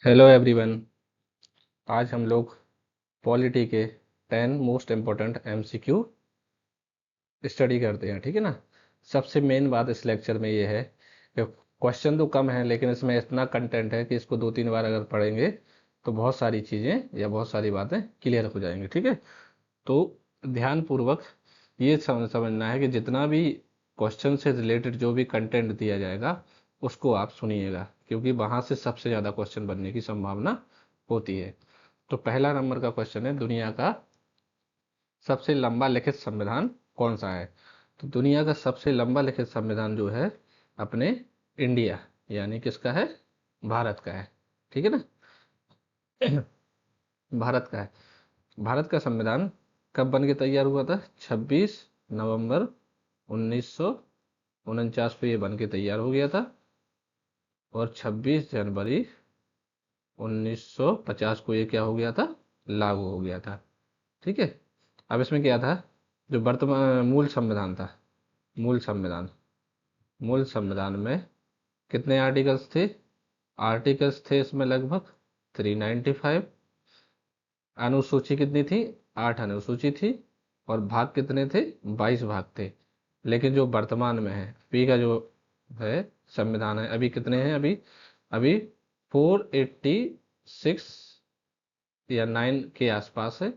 Hello everyone. आज हम लोग पॉलिटी के 10 मोस्ट इम्पोर्टेंट एमसीक्यू स्टडी करते हैं, ठीक है ना। सबसे मेन बात इस लेक्चर में ये है कि क्वेश्चन तो कम है, लेकिन इसमें इतना कंटेंट है कि इसको 2-3 बार अगर पढ़ेंगे तो बहुत सारी चीज़ें या बहुत सारी बातें क्लियर हो जाएंगी, ठीक है। तो ध्यानपूर्वक ये समझना है कि जितना भी क्वेश्चन से रिलेटेड जो भी कंटेंट दिया जाएगा उसको आप सुनिएगा, क्योंकि वहाँ से सबसे ज़्यादा क्वेश्चन बनने की संभावना होती है। तो पहला नंबर का क्वेश्चन है, दुनिया का सबसे लंबा लिखित संविधान कौन सा है। तो दुनिया का सबसे लंबा लिखित संविधान जो है अपने इंडिया यानी किसका है, भारत का है, ठीक है ना। भारत का है। भारत का संविधान कब बन के तैयार हुआ था? 26 नवंबर 1949 को ये बन के तैयार हो गया था, और 26 जनवरी 1950 को ये क्या हो गया था, लागू हो गया था, ठीक है। अब इसमें क्या था, जो वर्तमान मूल संविधान था, मूल संविधान मूल संविधान में कितने आर्टिकल्स थे? आर्टिकल्स थे इसमें लगभग 395। अनुसूची कितनी थी? 8 अनुसूची थी। और भाग कितने थे? 22 भाग थे। लेकिन जो वर्तमान में है अभी का जो है संविधान है, अभी कितने हैं? अभी अभी 486 या 9 के आसपास है।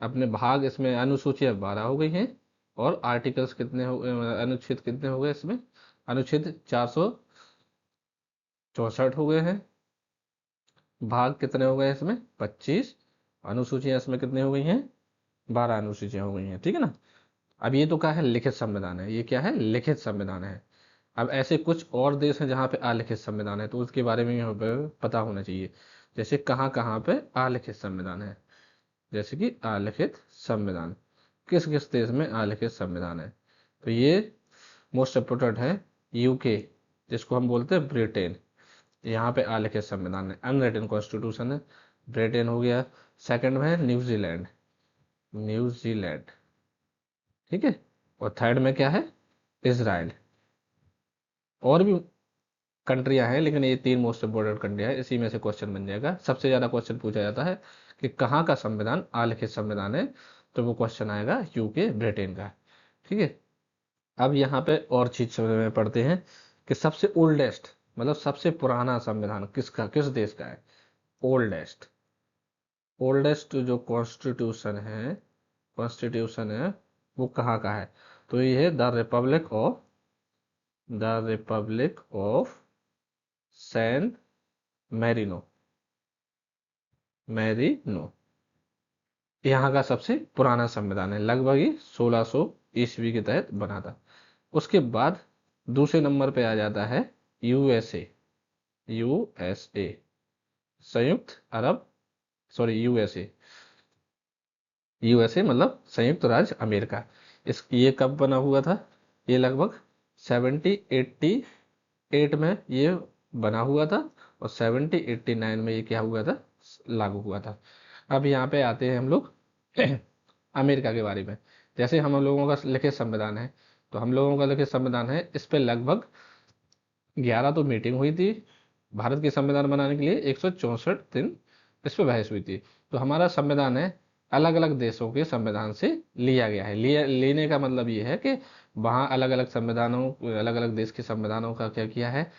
अपने भाग इसमें अनुसूची अब 12 हो गई हैं, और आर्टिकल्स कितने हो, अनुच्छेद कितने हो गए इसमें? अनुच्छेद 464 हो गए हैं। भाग कितने हो गए इसमें? 25। अनुसूचियां इसमें कितनी हो गई हैं? 12 अनुसूचियां हो गई हैं, ठीक है ना। अब ये तो क्या है, लिखित संविधान है। ये क्या है? लिखित संविधान है। अब ऐसे कुछ और देश हैं जहाँ पे अलिखित संविधान है, तो उसके बारे में हमें पता होना चाहिए। जैसे कहाँ कहाँ पे अलिखित संविधान है। जैसे कि अलिखित संविधान किस किस देश में अलिखित संविधान है? तो ये मोस्ट इम्पोर्टेंट है यूके, जिसको हम बोलते हैं ब्रिटेन। यहाँ पे अलिखित संविधान है, अनरिटन कॉन्स्टिट्यूशन है। ब्रिटेन हो गया। सेकंड में है न्यूजीलैंड। न्यूजीलैंड, ठीक है। और थर्ड में क्या है? इसराइल। और भी कंट्रियां हैं, लेकिन ये 3 मोस्ट इम्पोर्टेंट कंट्रियां हैं। इसी में से क्वेश्चन बन जाएगा। सबसे ज्यादा क्वेश्चन पूछा जाता है कि कहाँ का संविधान अलिखित संविधान है, तो वो क्वेश्चन आएगा यूके, ब्रिटेन का, ठीक है। अब यहाँ पे और चीज में पढ़ते हैं कि सबसे ओल्डेस्ट मतलब सबसे पुराना संविधान किसका, किस देश का है? ओल्डेस्ट ओल्डेस्ट जो कॉन्स्टिट्यूशन है वो कहाँ का है? तो ये है the republic of San Marino. Marino यहाँ का सबसे पुराना संविधान है, लगभग ही 1600 ईस्वी के तहत बना था। उसके बाद दूसरे नंबर पे आ जाता है यूएसए। यूएसए संयुक्त अरब, सॉरी यूएसए, यूएसए मतलब संयुक्त राज्य अमेरिका। ये कब बना हुआ था? ये लगभग 1788 में ये बना हुआ था, और 1789 में ये क्या हुआ था, लागू हुआ था। अब यहाँ पे आते हैं हम लोग अमेरिका के बारे में। जैसे हम लोगों का लिखित संविधान है, तो हम लोगों का लिखित संविधान है, इस पे लगभग 11 तो मीटिंग हुई थी। भारत के संविधान बनाने के लिए 164 दिन इस पे बहस हुई थी। तो हमारा संविधान है अलग अलग देशों के संविधान से लिया गया है। लेने का मतलब ये है कि वहाँ अलग अलग संविधानों, अलग अलग देश के संविधानों का क्या किया है,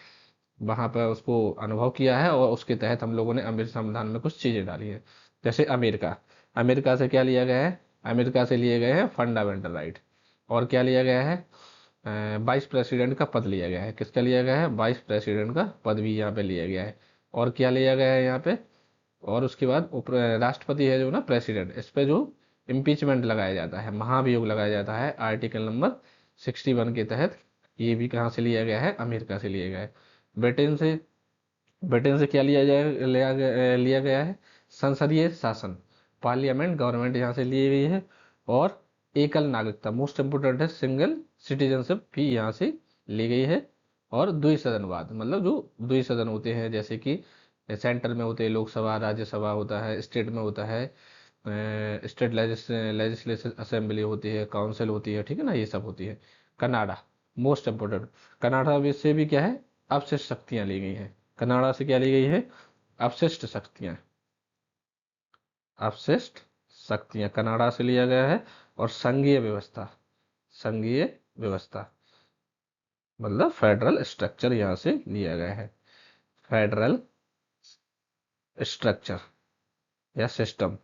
वहाँ पर उसको अनुभव किया है, और उसके तहत हम लोगों ने अमेरिकी संविधान में कुछ चीज़ें डाली है। जैसे अमेरिका, अमेरिका से क्या लिया गया है? अमेरिका से लिए गए हैं फंडामेंटल राइट। और क्या लिया गया है? वाइस प्रेसिडेंट का पद लिया गया है। किसका लिया गया है? वाइस प्रेसिडेंट का पद भी यहाँ पे लिया गया है। और क्या लिया गया है यहाँ पे? और उसके बाद राष्ट्रपति है जो ना, प्रेसिडेंट, इस पे जो इम्पीचमेंट लगाया जाता है, महाभियोग लगाया जाता है आर्टिकल नंबर 61 के तहत, ये भी कहाँ से लिया गया है? अमेरिका से लिया गया है। ब्रिटेन से ब्रिटेन से क्या लिया गया है? संसदीय शासन, पार्लियामेंट, गवर्नमेंट यहाँ से ली गई है। और एकल नागरिकता, मोस्ट इम्पोर्टेंट है, सिंगल सिटीजनशिप भी यहाँ से ली गई है। और द्विसदनवाद, मतलब जो द्विसदन होते हैं, जैसे कि सेंटर में होते हैं लोकसभा, राज्यसभा होता है, स्टेट में होता है स्टेट लेजिस्लेटिव असेंबली होती है, काउंसिल होती है, ठीक है ना, ये सब होती है। कनाडा, मोस्ट इम्पोर्टेंट, कनाडा से भी क्या है, अवशिष्ट शक्तियाँ ली गई हैं। कनाडा से क्या ली गई है? अवशिष्ट शक्तियां, अवशिष्ट शक्तियां कनाडा से लिया गया है। और संघीय व्यवस्था, संघीय व्यवस्था मतलब फेडरल स्ट्रक्चर यहां से लिया गया है। फेडरल स्ट्रक्चर या सिस्टम,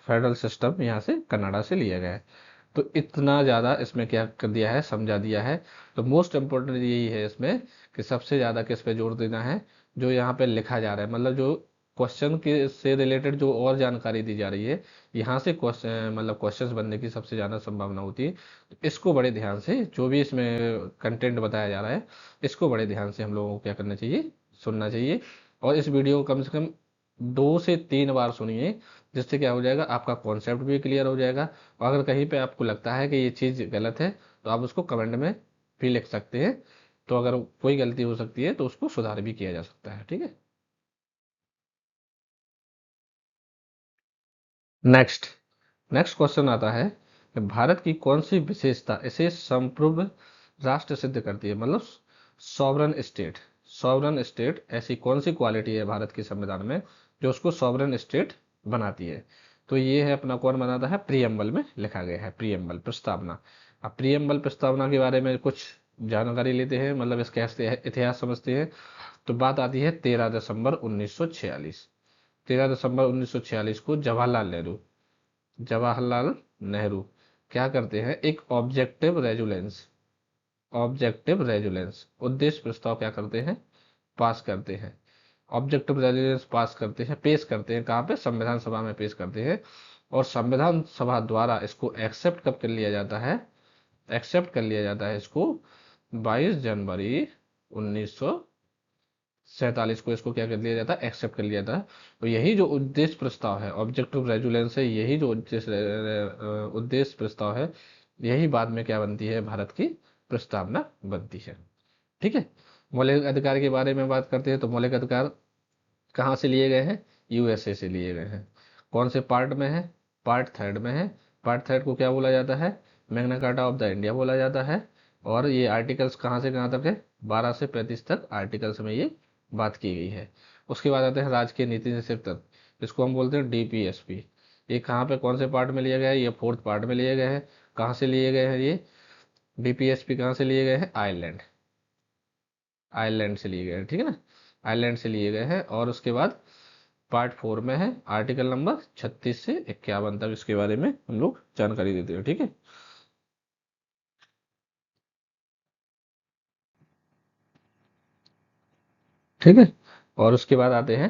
फेडरल सिस्टम यहाँ से कनाडा से लिया गया है। तो इतना ज़्यादा इसमें क्या कर दिया है, समझा दिया है। तो मोस्ट इम्पोर्टेंट यही है इसमें कि सबसे ज़्यादा किस पे जोर देना है, जो यहाँ पे लिखा जा रहा है, मतलब जो क्वेश्चन के से रिलेटेड जो और जानकारी दी जा रही है, यहाँ से क्वेश्चन मतलब क्वेश्चंस बनने की सबसे ज़्यादा संभावना होती है। तो इसको बड़े ध्यान से, जो भी इसमें कंटेंट बताया जा रहा है, इसको बड़े ध्यान से हम लोगों को क्या करना चाहिए, सुनना चाहिए। और इस वीडियो को कम से कम 2 से 3 बार सुनिए, जिससे क्या हो जाएगा, आपका कॉन्सेप्ट भी क्लियर हो जाएगा। और अगर कहीं पे आपको लगता है कि ये चीज़ गलत है, तो आप उसको कमेंट में भी लिख सकते हैं। तो अगर कोई गलती हो सकती है तो उसको सुधार भी किया जा सकता है, ठीक है। नेक्स्ट, नेक्स्ट क्वेश्चन आता है कि भारत की कौन सी विशेषता इसे संप्रभु राष्ट्र सिद्ध करती है, मतलब सॉवरन स्टेट। सॉवरन स्टेट, ऐसी कौन सी क्वालिटी है भारत के संविधान में जो उसको सॉवरन स्टेट बनाती है। तो ये है अपना, कौन बनाता है, प्रियम्बल में लिखा गया है, प्रियम्बल प्रस्तावना। अब प्रियम्बल प्रस्तावना के बारे में कुछ जानकारी लेते हैं, मतलब इसके इतिहास समझते हैं। तो बात आती है 13 दिसंबर 1946। 13 दिसंबर 1946 को जवाहरलाल नेहरू क्या करते हैं, एक ऑब्जेक्टिव रेजुलेंस उद्देश्य प्रस्ताव क्या करते हैं, पास करते हैं। ऑब्जेक्टिव रेजुलेंस पास करते हैं, पेश करते हैं, कहाँ पे, संविधान सभा में पेश करते हैं। और संविधान सभा द्वारा इसको एक्सेप्ट कब कर लिया जाता है, एक्सेप्ट कर लिया जाता है इसको 22 जनवरी 1947 को इसको क्या कर लिया जाता है, एक्सेप्ट कर लिया जाता है। तो यही जो उद्देश्य प्रस्ताव है, ऑब्जेक्टिव रेजुलेंस है, यही जो उद्देश्य प्रस्ताव है, यही बाद में क्या बनती है, भारत की प्रस्तावना बनती है, ठीक है। मौलिक अधिकार के बारे में बात करते हैं, तो मौलिक अधिकार कहाँ से लिए गए हैं, यूएसए से लिए गए हैं। कौन से पार्ट में है, पार्ट थर्ड में है। पार्ट थर्ड को क्या बोला जाता है, Magna carta of the India बोला जाता है। और ये आर्टिकल्स कहाँ से कहाँ तक है, 12 से 35 तक आर्टिकल्स में ये बात की गई है। उसके बाद आते हैं राजकीय नीति निषेध तत्व, इसको हम बोलते हैं डीपीएसपी। ये कहाँ पे, कौन से पार्ट में लिया गया है, ये फोर्थ पार्ट में लिए गए हैं। कहाँ से लिए गए हैं ये डीपीएसपी, कहाँ से लिए गए हैं, आयरलैंड, आयरलैंड से लिए गए हैं, ठीक है ना, आयरलैंड से लिए गए हैं। और उसके बाद पार्ट 4 में है, आर्टिकल नंबर 36 से 51 तक इसके बारे में हम लोग जानकारी देते हैं, ठीक है। ठीक है। और उसके बाद आते हैं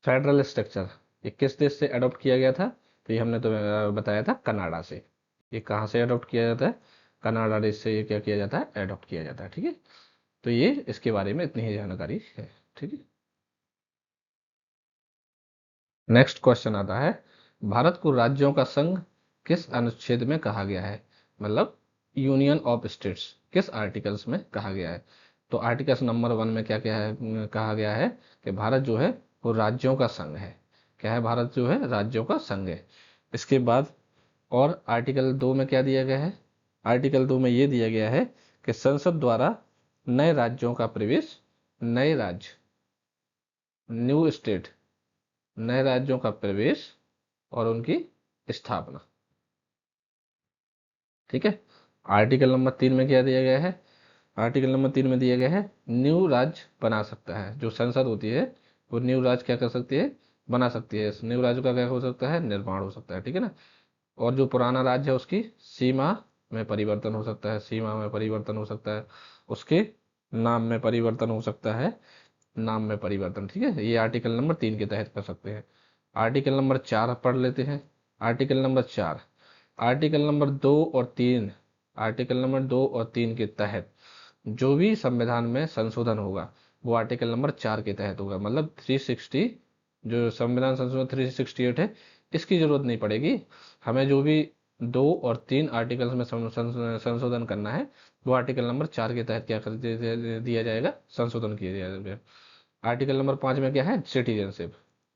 फेडरल स्ट्रक्चर, ये किस देश से अडॉप्ट किया गया था, तो ये हमने तो बताया था कनाडा से। ये कहाँ से अडॉप्ट किया जाता है, कनाडा देश से ये क्या किया जाता है, अडॉप्ट किया जाता है, ठीक है। तो ये इसके बारे में इतनी ही जानकारी है, ठीक है। नेक्स्ट क्वेश्चन आता है, भारत को राज्यों का संघ किस अनुच्छेद में कहा गया है, मतलब यूनियन ऑफ स्टेट्स किस आर्टिकल्स में कहा गया है। तो आर्टिकल्स नंबर 1 में क्या क्या है, कहा गया है कि भारत जो है वो राज्यों का संघ है। क्या है, भारत जो है राज्यों का संघ है। इसके बाद और आर्टिकल 2 में क्या दिया गया है, आर्टिकल 2 में ये दिया गया है कि संसद द्वारा नए राज्यों का प्रवेश, नए राज्य, न्यू स्टेट, नए राज्यों का प्रवेश और उनकी स्थापना, ठीक है। आर्टिकल नंबर 3 में क्या दिया गया है, आर्टिकल नंबर 3 में दिया गया है न्यू राज्य बना सकता है, जो संसद होती है वो न्यू राज्य क्या कर सकती है, बना सकती है। न्यू राज्य का क्या हो सकता है, निर्माण हो सकता है, ठीक है ना। और जो पुराना राज्य है उसकी सीमा में परिवर्तन हो सकता है, सीमा में परिवर्तन हो सकता है, उसके नाम में परिवर्तन हो सकता है, नाम में परिवर्तन, ठीक है। ये आर्टिकल नंबर 3 के तहत कर सकते हैं। आर्टिकल नंबर 4 पढ़ लेते हैं। आर्टिकल नंबर 4, आर्टिकल नंबर 2 और 3, आर्टिकल नंबर 2 और 3 के तहत जो भी संविधान में संशोधन होगा वो आर्टिकल नंबर 4 के तहत होगा। मतलब 360, जो संविधान संशोधन 368 है, इसकी जरूरत नहीं पड़ेगी हमें। जो भी 2 और 3 आर्टिकल्स में संशोधन करना है, वो आर्टिकल नंबर 4 के तहत क्या कर दिया जाएगा, संशोधन किया जाएगा। आर्टिकल नंबर 5 में क्या है, सिटीजनशिप।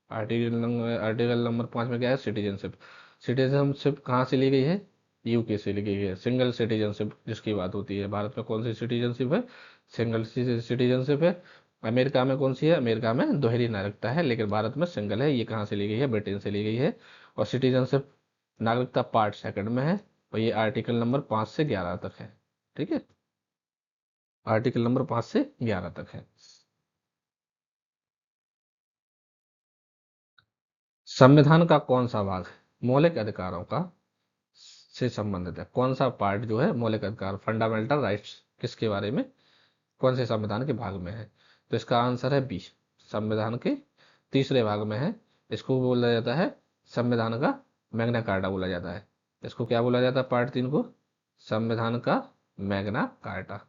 आर्टिकल नंबर 5 में क्या है, सिटीजनशिप। सिटीजनशिप कहाँ से ली गई है, यूके से ली गई है। सिंगल सिटीजनशिप जिसकी बात होती है, भारत में कौन सी सिटीजनशिप है, सिंगल सिटीजनशिप है। अमेरिका में कौन सी है? अमेरिका में दोहरी नागरिकता है, लेकिन भारत में सिंगल है। ये कहाँ से ली गई है? ब्रिटेन से ली गई है। और सिटीजनशिप नागरिकता पार्ट सेकंड में है, और ये आर्टिकल नंबर 5 से 11 तक है। ठीक है, आर्टिकल नंबर 5 से 11 तक है। संविधान का कौन सा भाग मौलिक अधिकारों का से संबंधित है? कौन सा पार्ट जो है मौलिक अधिकार, फंडामेंटल राइट्स, किसके बारे में, कौन से संविधान के भाग में है? तो इसका आंसर है बी, संविधान के तीसरे भाग में है। इसको बोला जाता है संविधान का मैग्ना कार्टा बोला जाता है। इसको क्या बोला जाता है? पार्ट 3 को संविधान का मैग्ना कार्टा,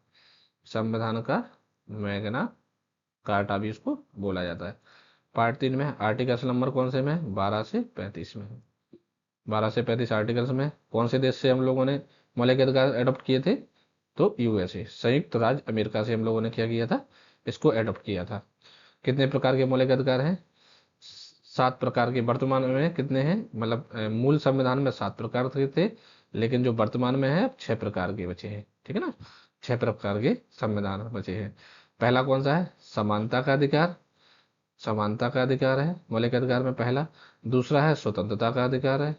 संविधान का मैग्ना कार्टा भी इसको बोला जाता है। पार्ट 3 में आर्टिकल्स नंबर कौन से में है? 12 से 35 में है। 12 से 35 आर्टिकल्स में कौन से देश से हम लोगों ने मौलिक अधिकार एडॉप्ट किए थे? तो यूएसए, संयुक्त राज्य अमेरिका से हम लोगों ने क्या किया था? इसको एडॉप्ट किया था। कितने प्रकार के मौलिक अधिकार हैं? 7 प्रकार के। वर्तमान में कितने हैं? मतलब मूल संविधान में 7 प्रकार के थे, लेकिन जो वर्तमान में है 6 प्रकार के बचे हैं। ठीक है ना, 6 प्रकार के संविधान बचे हैं। पहला कौन सा है? समानता का अधिकार, समानता का अधिकार है मौलिक अधिकार में पहला। दूसरा है स्वतंत्रता का अधिकार है,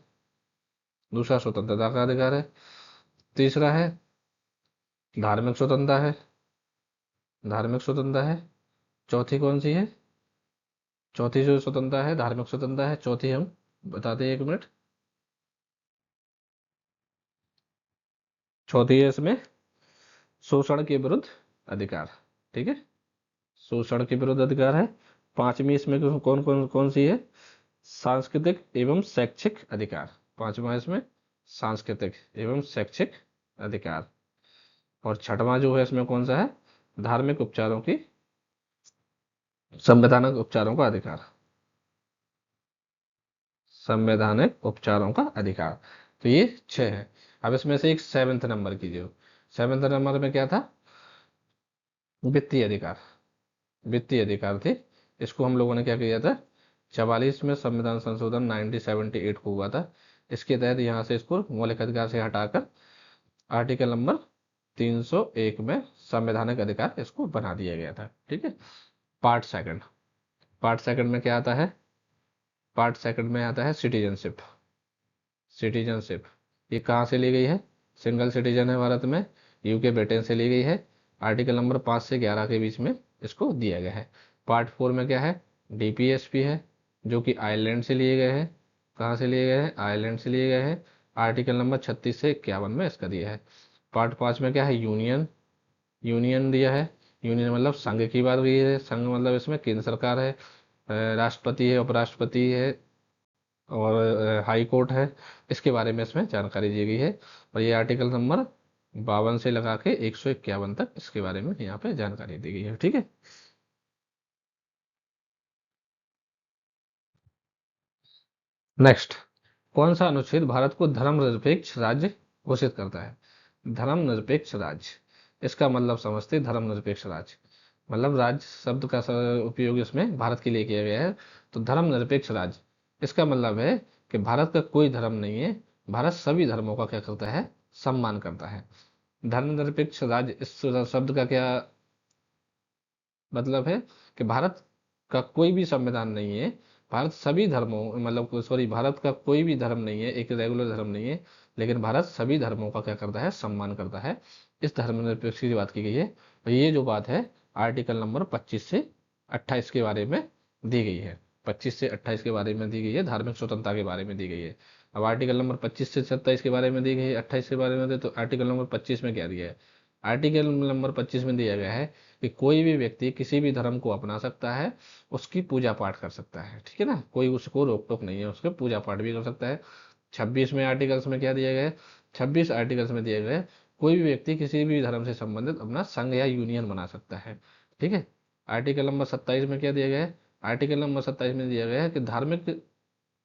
दूसरा स्वतंत्रता का अधिकार है। तीसरा है धार्मिक स्वतंत्रता है, धार्मिक स्वतंत्रता है। चौथी कौन सी है? चौथी जो स्वतंत्रता है धार्मिक स्वतंत्रता है। चौथी हम बताते हैं, 1 मिनट। चौथी है इसमें शोषण के विरुद्ध अधिकार। ठीक है, शोषण के विरुद्ध अधिकार है। पांचवी इसमें कौन कौन कौन सी है? सांस्कृतिक एवं शैक्षिक अधिकार। पांचवा इसमें सांस्कृतिक एवं शैक्षिक अधिकार। और छठवां जो है इसमें कौन सा है? धार्मिक उपचारों की, संवैधानिक उपचारों का अधिकार, संवैधानिक उपचारों का अधिकार। तो ये 6 है। अब इसमें से एक 7th नंबर की, जो 7th नंबर में क्या था? वित्तीय अधिकार, वित्तीय अधिकार थे। इसको हम लोगों ने क्या किया था? 44 में संविधान संशोधन 1978 को हुआ था। इसके तहत यहाँ से इसको मौलिक अधिकार से हटाकर आर्टिकल नंबर 301 में संवैधानिक अधिकार इसको बना दिया गया था। ठीक है, पार्ट सेकंड, पार्ट सेकंड में क्या आता है? पार्ट सेकंड में आता है सिटीजनशिप। सिटीजनशिप ये कहाँ से ली गई है? सिंगल सिटीजन है भारत में, यूके ब्रिटेन से ली गई है। आर्टिकल नंबर 5 से 11 के बीच में इसको दिया गया है। पार्ट 4 में क्या है? डीपीएसपी है, जो कि आयरलैंड से लिए गए हैं। कहाँ से लिए गए हैं? आयरलैंड से लिए गए हैं। आर्टिकल नंबर 36 से 51 में इसका दिया है। पार्ट 5 में क्या है? यूनियन, यूनियन दिया है। यूनियन मतलब संघ की बात हुई है। संघ मतलब इसमें केंद्र सरकार है, राष्ट्रपति है, उपराष्ट्रपति है, और हाई कोर्ट है। इसके बारे में इसमें जानकारी दी गई है। और ये आर्टिकल नंबर 52 से लगा के 151 तक इसके बारे में यहाँ पे जानकारी दी गई है। ठीक है, नेक्स्ट, कौन सा अनुच्छेद भारत को धर्मनिरपेक्ष राज्य घोषित करता है? धर्मनिरपेक्ष राज्य, इसका मतलब समझते हैं। धर्मनिरपेक्ष राज्य मतलब राज्य शब्द का उपयोग इसमें भारत के लिए किया गया है। तो धर्मनिरपेक्ष राज्य, इसका मतलब है कि भारत का कोई धर्म नहीं है, भारत सभी धर्मों का क्या करता है? सम्मान करता है। धर्मनिरपेक्ष राज्य इस शब्द का क्या मतलब है? कि भारत का कोई भी संविधान नहीं है, भारत सभी धर्मों, मतलब सॉरी, भारत का कोई भी धर्म नहीं है, एक रेगुलर धर्म नहीं है, लेकिन भारत सभी धर्मों का क्या करता है? सम्मान करता है। इस धर्मनिरपेक्ष की बात की गई है। और ये जो बात है आर्टिकल नंबर 25 से 28 के बारे में दी गई है। 25 से 28 के बारे में दी गई है, धार्मिक स्वतंत्रता के बारे में दी गई है। अब आर्टिकल नंबर 25 से 27 के बारे में दी गई है, 28 के बारे में दी, तो आर्टिकल नंबर 25 में क्या दिया है? आर्टिकल नंबर 25 में दिया गया है कि कोई भी व्यक्ति किसी भी धर्म को अपना सकता है, उसकी पूजा पाठ कर सकता है। ठीक है ना, कोई उसको रोक टोक नहीं है, उसके पूजा पाठ भी कर सकता है। 26 में आर्टिकल्स में क्या दिया गया है? 26 आर्टिकल्स में दिया गया है कोई भी व्यक्ति किसी भी धर्म से संबंधित अपना संघ या यूनियन बना सकता है। ठीक है, आर्टिकल नंबर 27 में क्या दिया गया है? आर्टिकल नंबर 27 में दिया गया है कि धार्मिक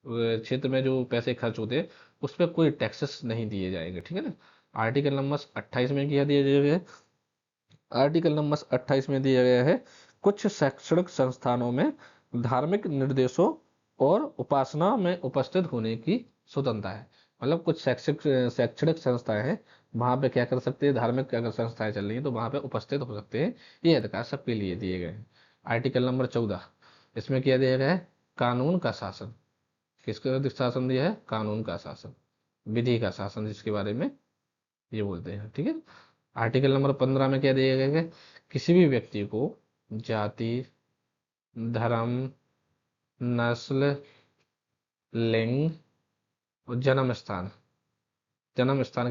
क्षेत्र में जो पैसे खर्च होते हैं उस पर कोई टैक्सेस नहीं दिए जाएंगे। ठीक है ना। आर्टिकल नंबर 28 में क्या दिया गया है? आर्टिकल नंबर 28 में दिया गया है कुछ शैक्षणिक संस्थानों में धार्मिक निर्देशों और उपासना में उपस्थित होने की स्वतंत्रता है। मतलब कुछ शैक्षिक शैक्षणिक संस्थाएं हैं, वहां पे क्या कर सकते हैं? धार्मिक अगर संस्थाएं चल रही हैं तो वहां पे उपस्थित हो सकते हैं। ये अधिकार सबके लिए दिए गए हैं। आर्टिकल नंबर 14, इसमें क्या दिया गया है, कानून का शासन। किसका शासन दिया है, कानून का शासन, विधि का शासन, जिसके बारे में ये बोलते हैं, ठीक है। आर्टिकल नंबर 15 में क्या दिया गया है, किसी भी व्यक्ति को जाति, धर्म, नस्ल, लिंग और जन्म स्थान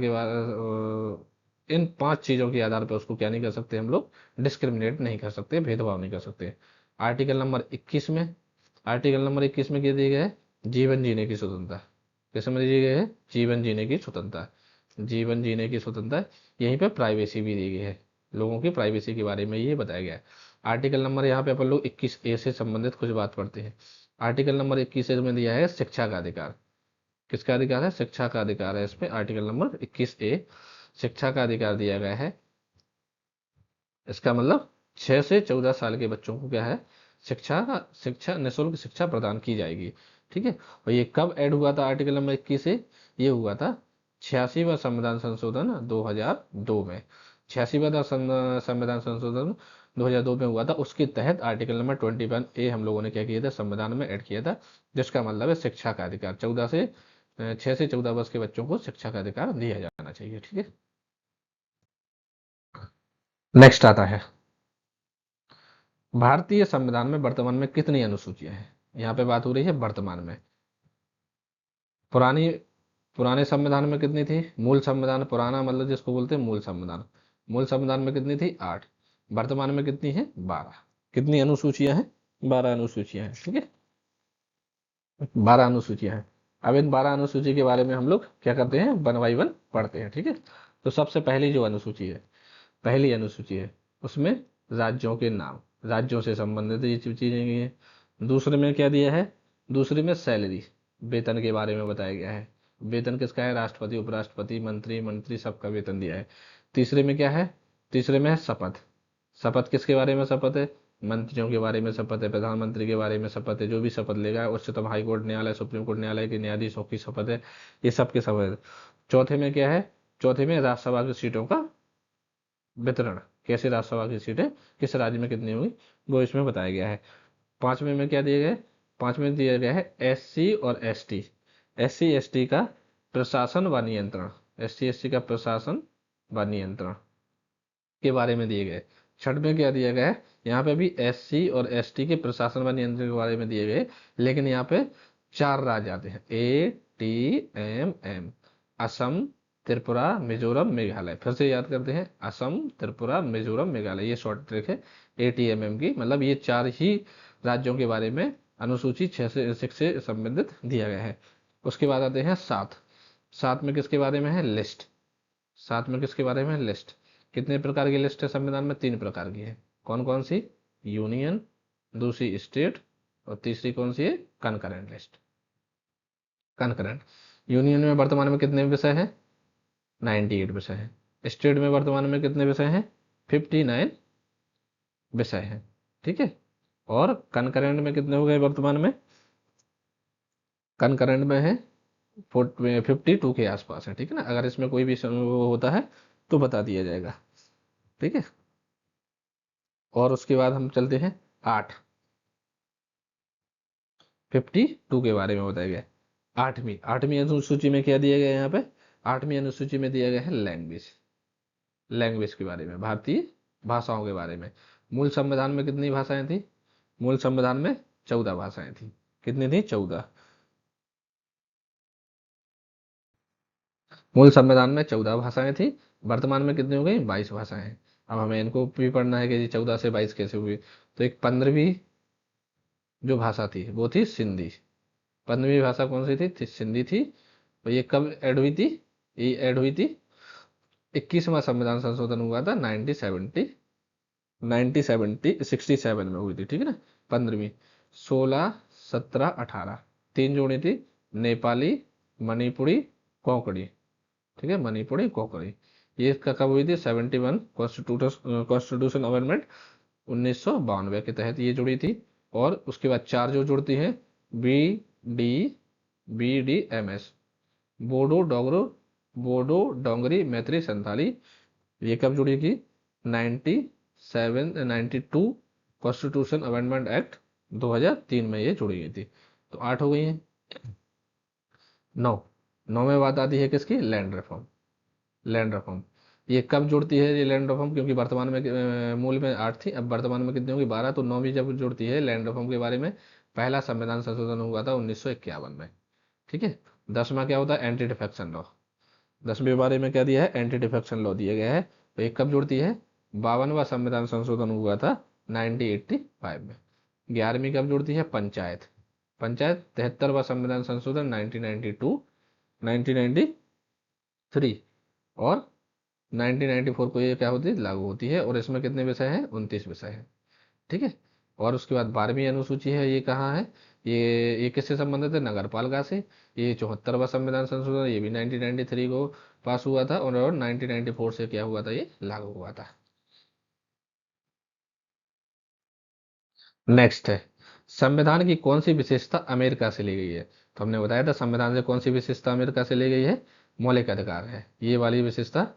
के बाद इन 5 चीजों के आधार पर उसको क्या नहीं कर सकते हम लोग, डिस्क्रिमिनेट नहीं कर सकते, भेदभाव नहीं कर सकते। आर्टिकल नंबर 21 में, आर्टिकल नंबर 21 में क्या दिया गया है, जीवन जीने की स्वतंत्रता। किस में दिया गया है, जीवन जीने की स्वतंत्रता, जीवन जीने की स्वतंत्रता। यहीं पे प्राइवेसी भी दी गई है, लोगों की प्राइवेसी के बारे में ये बताया गया है। आर्टिकल नंबर, यहाँ पे अपन लोग 21A से संबंधित कुछ बात पढ़ते हैं। आर्टिकल नंबर 21A में दिया है शिक्षा का अधिकार। किसका अधिकार है, शिक्षा का अधिकार है। इसमें आर्टिकल नंबर 21A शिक्षा का अधिकार दिया गया है। इसका मतलब 6 से 14 साल के बच्चों को क्या है, शिक्षा निःशुल्क शिक्षा प्रदान की जाएगी, ठीक है। और ये कब ऐड हुआ था आर्टिकल नंबर 21 से, ये हुआ था 86वां संविधान संशोधन 2002 में। 86वां संविधान संशोधन 2002 में हुआ था। उसके तहत आर्टिकल नंबर 21A हम लोगों ने क्या किया था, संविधान में ऐड किया था, जिसका मतलब है शिक्षा का अधिकार। 6 से 14 वर्ष के बच्चों को शिक्षा का अधिकार दिया जाना चाहिए, ठीक है। नेक्स्ट आता है, भारतीय संविधान में वर्तमान में कितनी अनुसूचियां हैं। यहाँ पे बात हो रही है वर्तमान में। पुरानी पुराने संविधान में कितनी थी, मूल संविधान, पुराना मतलब जिसको बोलते हैं मूल संविधान, मूल संविधान में कितनी थी, 8। वर्तमान में कितनी है, 12। कितनी अनुसूचियां हैं, 12 अनुसूचियां हैं, ठीक है। 12 अनुसूचियां हैं। अब इन 12 अनुसूची के बारे में हम लोग क्या करते हैं, वन बाई वन पढ़ते हैं, ठीक है। तो सबसे पहली जो अनुसूची है, पहली अनुसूची है, उसमें राज्यों के नाम, राज्यों से संबंधित ये चीजें गई हैं। दूसरे में क्या दिया है, दूसरे में सैलरी, वेतन के बारे में बताया गया है। वेतन किसका है, राष्ट्रपति, उपराष्ट्रपति, मंत्री, सबका वेतन दिया है। तीसरे में क्या है, तीसरे में है शपथ। शपथ किसके बारे में शपथ है, मंत्रियों के बारे में शपथ है, प्रधानमंत्री के बारे में शपथ है, जो भी शपथ लेगा, उच्चतम हाईकोर्ट न्यायालय, सुप्रीम कोर्ट न्यायालय के न्यायाधीशों की शपथ है, ये सबके शपथ है। चौथे में क्या है, चौथे में राज्यसभा की सीटों का वितरण, कैसे राज्यसभा की सीटें किस राज्य में कितनी होंगी, वो इसमें बताया गया है। पांचवें में क्या दिया गया है, पांचवें में दिया गया है SC और ST, SC ST का प्रशासन व नियंत्रण, SC ST का प्रशासन व नियंत्रण के बारे में दिए गए। छठ में क्या दिया गया है, यहाँ पे भी SC और ST के प्रशासन व नियंत्रण के बारे में दिए गए, लेकिन यहाँ पे 4 राज्य आते हैं, ATMM, असम, त्रिपुरा, मिजोरम, मेघालय। फिर से याद करते हैं, असम, त्रिपुरा, मिजोरम, मेघालय, ये शॉर्ट ट्रिक है ATMM की। मतलब ये 4 ही राज्यों के बारे में अनुसूची 6 से 6 से संबंधित दिया गया है। उसके बाद आते हैं 7। 7 में किसके बारे में है, लिस्ट। 7 में किसके बारे में, लिस्ट। कितने प्रकार की लिस्ट है संविधान में, 3 प्रकार की है। कौन कौन सी, यूनियन, दूसरी स्टेट, और तीसरी कौन सी है, कंकरेंट लिस्ट, कंकरेंट। यूनियन में वर्तमान में कितने विषय हैं, 98 विषय हैं। स्टेट में वर्तमान में कितने विषय हैं, 59 विषय हैं, ठीक है। और कंकरेंट में कितने हो गए वर्तमान में, कंकरेंट में है 52 के आसपास है, ठीक है ना। अगर इसमें कोई भी वो होता है तो बता दिया जाएगा, ठीक है। और उसके बाद हम चलते हैं 8, 52 के बारे में बताया गया है। आठवीं आठवीं अनुसूची में क्या दिया गया है, यहाँ पे 8वीं अनुसूची में दिया गया है लैंग्वेज, लैंग्वेज के बारे में, भारतीय भाषाओं के बारे में। मूल संविधान में कितनी भाषाएं थी, मूल संविधान में 14 भाषाएं थी। कितनी थी, 14। मूल संविधान में 14 भाषाएं थी, वर्तमान में कितनी हो गई, 22 भाषाएं। अब हमें इनको भी पढ़ना है कि 14 से 22 कैसे हुई। तो एक 15वीं जो भाषा थी वो थी सिंधी। 15वीं भाषा कौन सी थी, सिंधी थी। और ये कब ऐड हुई थी, ये ऐड हुई थी 21वां संविधान संशोधन हुआ था 1967 में हुई थी, ठीक है ना। 15वीं, 16, 17, 18 3 जोड़ी थी, नेपाली, मणिपुरी, कोंकणी, ठीक है, मणिपुरी, कोंकणी। ये कब हुई थी, 71 कॉन्स्टिट्यूशन अमेंडमेंट 1992 के तहत ये जुड़ी थी। और उसके बाद 4 जो जुड़ती हैं, B D BDMS, Bodo Dogri, Bodo Dogri, Maithili, Santhali. ये कब जुड़ी थी, 97 92 कॉन्स्टिट्यूशन अमेंडमेंट एक्ट 2003 में ये जुड़ी गई थी। तो 8 हो गई हैं। 9, 9 में बात आती है किसकी? Land reform. लैंड रिफॉर्म ये कब जुड़ती है ये लैंड रिफॉर्म? क्योंकि वर्तमान में मूल में 8 थी, अब वर्तमान में कितनी होगी? 12। तो 9वीं जब जुड़ती है लैंड रिफॉर्म के बारे में, पहला संविधान संशोधन हुआ था 1951 में। ठीक है। 10वां क्या होता है? Anti defection law. 10वें बारे में क्या दिया है? एंटी डिफेक्शन लॉ दिया गया है। तो ये कब जुड़ती है? 52वां संविधान संशोधन हुआ था 1985 में। 11वीं कब जुड़ती है? पंचायत। पंचायत 73वां संविधान संशोधन 1992, 1993 और 1994 को ये क्या होती है? लागू होती है। और इसमें कितने विषय हैं? 29 विषय हैं। ठीक है। और उसके बाद 12वीं अनुसूची है, ये कहाँ है? ये किससे संबंधित है? नगर पालिका से। ये 74वां संविधान संशोधन, ये भी 1993 को पास हुआ था और 1994 से क्या हुआ था? ये लागू हुआ था। नेक्स्ट है, संविधान की कौन सी विशेषता अमेरिका से ली गई है? तो हमने बताया था संविधान से कौन सी विशेषता अमेरिका से ली गई है? मौलिक अधिकार है, ये वाली विशेषता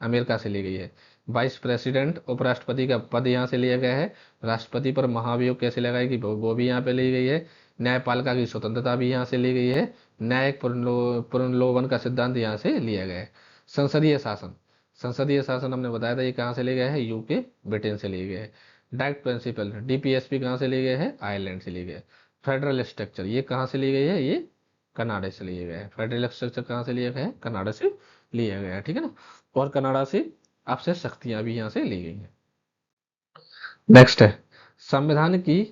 अमेरिका से ली गई है। वाइस प्रेसिडेंट उपराष्ट्रपति का पद यहाँ से लिया गया है। राष्ट्रपति पर महाभियोग कैसे लगाएगी वो भी यहाँ पे ली गई है। न्यायपालिका की स्वतंत्रता भी यहाँ से ली गई है। न्यायिक पुनर्विलोकन का सिद्धांत यहाँ से लिया गया है। संसदीय शासन, संसदीय शासन हमने बताया था ये कहाँ से लिया गया है? यूके, ब्रिटेन से लिए गए है। डायरेक्ट प्रिंसिपल डीपीएसपी कहाँ से लिए गए हैं? आयरलैंड से लिए गए। फेडरल स्ट्रक्चर ये कहाँ से लिए गए है? ये कनाडा से लिए गए हैं। फेडरल स्ट्रक्चर कहाँ से लिया गया है? कनाडा से लिया गया है। ठीक है ना। और कनाडा से आपसे शक्तियां भी यहाँ से ली गई हैं। नेक्स्ट है, संविधान की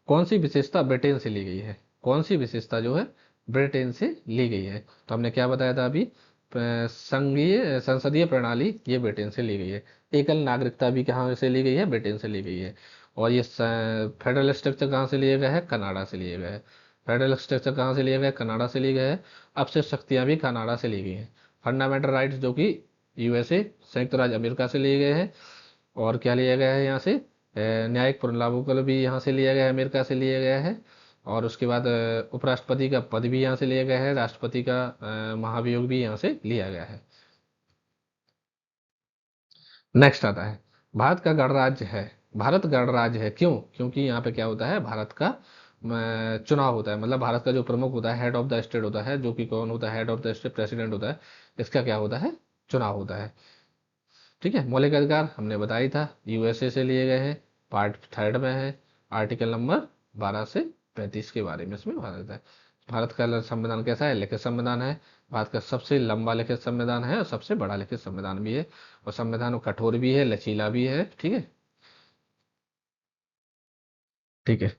कौन सी विशेषता ब्रिटेन से ली गई है? कौन सी विशेषता जो है ब्रिटेन से ली गई है? तो हमने क्या बताया था अभी? संघीय संसदीय प्रणाली ये ब्रिटेन से ली गई है। एकल नागरिकता भी कहाँ से ली गई है? ब्रिटेन से ली गई है। और ये फेडरल स्ट्रक्चर कहाँ से लिया गया है? कनाडा से लिया गया है। फेडरल स्ट्रक्चर कहाँ से लिया गया है? कनाडा से लिया गया है। अब से शक्तियां भी कनाडा से ली गई हैं। फंडामेंटल राइट्स जो कि यूएसए संयुक्त राज्य अमेरिका से लिए गए हैं। और क्या लिया गया है यहाँ से? न्यायिक पुनर्विलोकन भी यहाँ से लिया गया है, अमेरिका से लिया गया है। और उसके बाद उपराष्ट्रपति का पद भी यहाँ से लिया गया है। राष्ट्रपति का महाभियोग भी यहाँ से लिया गया है। नेक्स्ट आता है, भारत का गणराज्य है। भारत गणराज्य है क्यों? क्योंकि यहाँ पे क्या होता है? भारत का चुनाव होता है। मतलब भारत का जो प्रमुख होता है, हेड ऑफ द स्टेट होता है, जो कि कौन होता है? Head of the state president होता है। इसका क्या होता है? चुनाव होता है। ठीक है। मौलिक अधिकार हमने बताया था, यूएसए से लिए गए हैं। पार्ट 3 में है, आर्टिकल नंबर 12 से 35 के बारे में इसमें भारत है। भारत का संविधान कैसा है? लिखित संविधान है। भारत का सबसे लंबा लिखित संविधान है और सबसे बड़ा लिखित संविधान भी है। और संविधान कठोर भी है, लचीला भी है। ठीक है। ठीक है।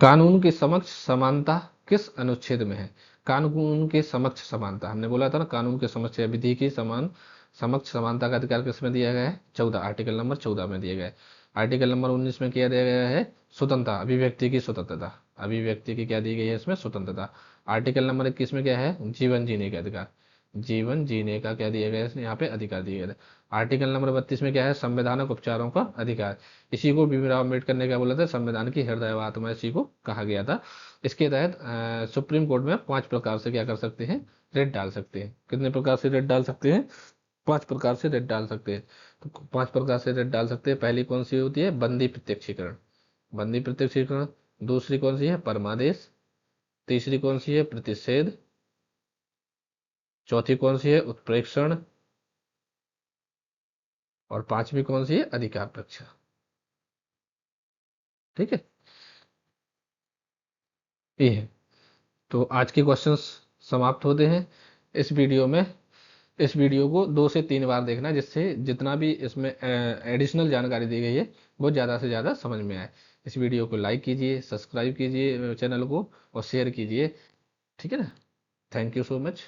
कानून के समक्ष समानता किस अनुच्छेद में है? कानून के समक्ष समानता हमने बोला था ना, कानून के समक्ष या विधि की समान समक्ष समानता का अधिकार किसमें दिया गया है? 14, आर्टिकल नंबर 14 में दिया गया है। आर्टिकल नंबर 19 में क्या दिया गया है? स्वतंत्रता, अभिव्यक्ति की स्वतंत्रता। अभिव्यक्ति की क्या दी गई है इसमें? स्वतंत्रता। आर्टिकल नंबर 21 में क्या है? जीवन जीने का अधिकार। जीवन जीने का क्या दिया गया है? यहाँ पे अधिकार दिया गया है। आर्टिकल नंबर 32 में क्या है? संवैधानिक उपचारों का अधिकार। इसी को भीमराव अम्बेडकर ने क्या बोला था? संविधान की हृदय आत्मा इसी को कहा गया था। इसके तहत सुप्रीम कोर्ट में 5 प्रकार से क्या कर सकते हैं? रेट डाल सकते हैं। कितने प्रकार से रेट डाल सकते हैं? 5 प्रकार से रेट डाल सकते हैं। तो 5 प्रकार से रेट डाल सकते हैं। पहली कौन सी होती है? बंदी प्रत्यक्षीकरण। बंदी प्रत्यक्षीकरण। दूसरी कौन सी है? परमादेश। तीसरी कौन सी है? प्रतिषेध। चौथी कौन सी है? उत्प्रेक्षण। और पांचवी कौन सी है? अधिकार परीक्षा। ठीक है। ये है। तो आज के क्वेश्चंस समाप्त होते हैं इस वीडियो में। इस वीडियो को 2 से 3 बार देखना, जिससे जितना भी इसमें एडिशनल जानकारी दी गई है वो ज़्यादा से ज़्यादा समझ में आए। इस वीडियो को लाइक कीजिए, सब्सक्राइब कीजिए चैनल को और शेयर कीजिए। ठीक है ना। Thank you so much.